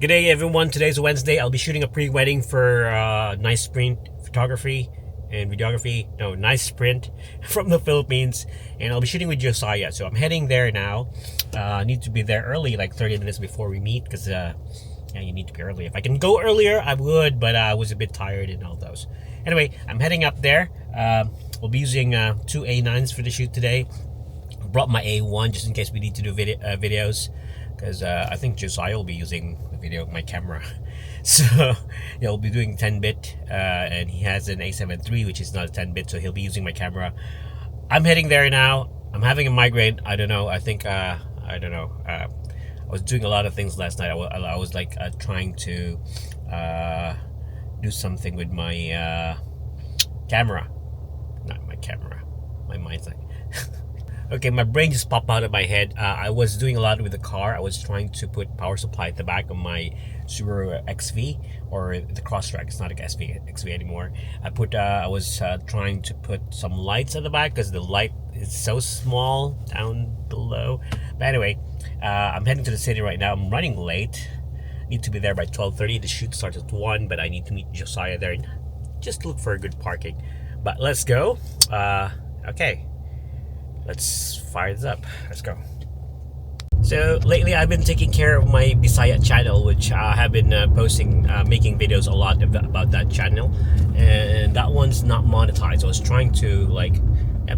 Good day, everyone. Today's Wednesday. I'll be shooting a pre-wedding for Nice Sprint Photography and Videography. No, Nice Sprint from the Philippines. And I'll be shooting with Josiah. So I'm heading there now. I need to be there early, like 30 minutes before we meet, because yeah, you need to be early. If I can go earlier, I would, but I was a bit tired and all those. Anyway, I'm heading up there. We'll be using two A9s for the shoot today. I brought my A1 just in case we need to do videos, because I think Josiah will be using my camera. So yeah, we'll be doing 10-bit, and he has an A7 III, which is not a 10-bit, so he'll be using my camera. I'm heading there now. I'm having a migraine. I don't know. I think I don't know. I was doing a lot of things last night. I was like trying to do something with my camera. Not my camera. My mind's like okay, my brain just popped out of my head. I was doing a lot with the car. I was trying to put power supply at the back of my Subaru XV, or the Crosstrek. It's not a XV anymore. I was trying to put some lights at the back because the light is so small down below. But anyway, I'm heading to the city right now. I'm running late. Need to be there by 12:30. The shoot starts at 1, but I need to meet Josiah there and just look for a good parking. But let's go. Okay. Let's fire this up. Let's go. So lately I've been taking care of my Bisaya channel, which I have been making videos a lot about that channel, and that one's not monetized. I was trying to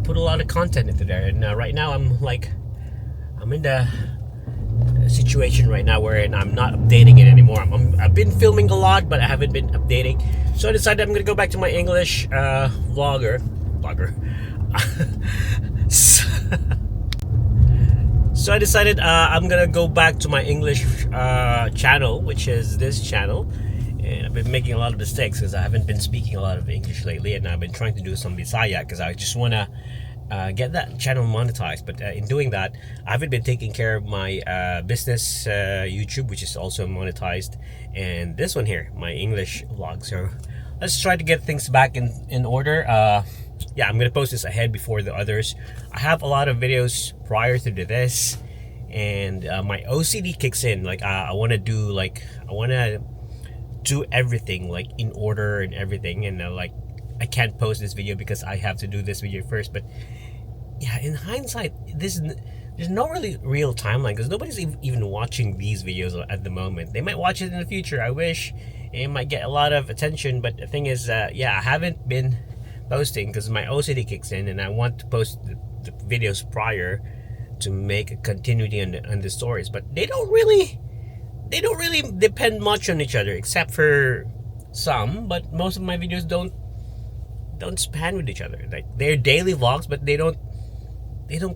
put a lot of content into there, and right now I'm in the situation right now where I'm not updating it anymore. I've been filming a lot, but I haven't been updating. So I decided I'm gonna go back to my English vlogger. So I decided I'm gonna go back to my English channel, which is this channel, and I've been making a lot of mistakes because I haven't been speaking a lot of English lately, and I've been trying to do some Bisaya because I just want to get that channel monetized. But in doing that, I haven't been taking care of my business YouTube, which is also monetized, and this one here, my English vlog. So let's try to get things back in order. Yeah, I'm gonna post this ahead before the others. I have a lot of videos prior to this, and my OCD kicks in. I want to do everything in order and everything, and I can't post this video because I have to do this video first. But yeah, in hindsight, there's no really real timeline because nobody's even watching these videos at the moment. They might watch it in the future. I wish it might get a lot of attention, but the thing is, yeah, I haven't been posting because my OCD kicks in, and I want to post the videos prior to make a continuity on the stories. But they don't really depend much on each other, except for some. But most of my videos don't span with each other. They're daily vlogs, but they don't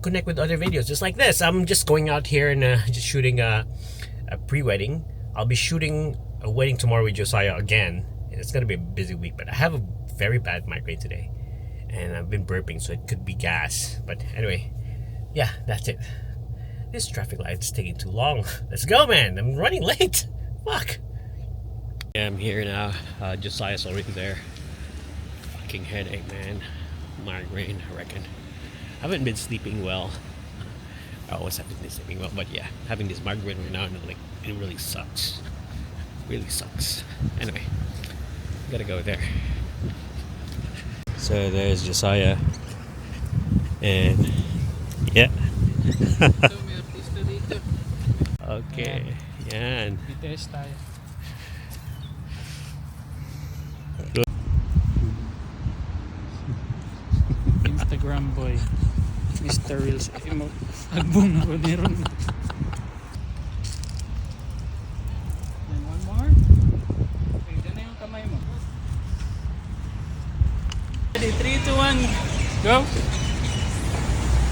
connect with other videos. Just like this, I'm just going out here and just shooting a pre-wedding. I'll be shooting a wedding tomorrow with Josiah again. It's gonna be a busy week, but I have a very bad migraine today, and I've been burping, so it could be gas. But anyway, yeah, that's it. This traffic light's taking too long. Let's go, man. I'm running late. Fuck. Yeah, I'm here now. Josiah's already there. Fucking headache, man. Migraine, I reckon. I haven't been sleeping well. I always haven't been sleeping well, but yeah, having this migraine right now, and it really sucks. Really sucks. Anyway, gotta go there. So there's Josiah, and yeah. Okay, yan. Instagram boy, Mr. Reels. Agbong ko ni Ron. And one more. Okay, dyan na yung kamay mo. Ready, 3, 2, 1, go!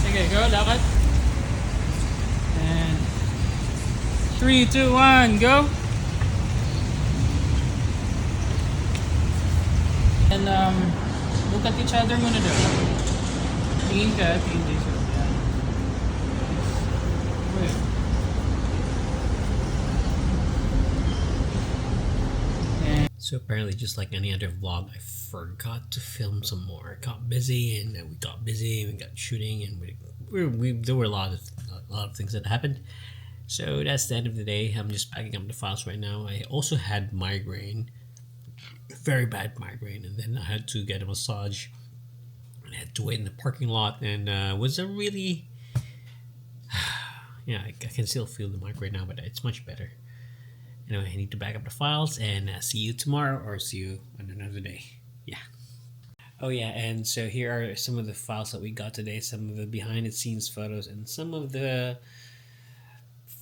Sige, go, lakad. And 3, 2, 1, go! And look at each other muna daw. Tingin ka, tingin ka. Wait. So apparently, just like any other vlog, I forgot to film some more. I got busy, and we got shooting, and there were a lot of things that happened. So that's the end of the day. I'm just packing up the files right now. I also had migraine, very bad migraine, and then I had to get a massage. I had to wait in the parking lot, and was a really, yeah, I can still feel the migraine now, but it's much better. Anyway, I need to back up the files, and see you tomorrow, or see you on another day. Yeah. Oh yeah, and so here are some of the files that we got today. Some of the behind the scenes photos, and some of the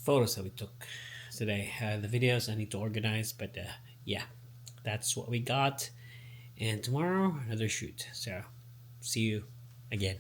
photos that we took today. The videos I need to organize, but yeah, that's what we got. And tomorrow, another shoot. So, see you again.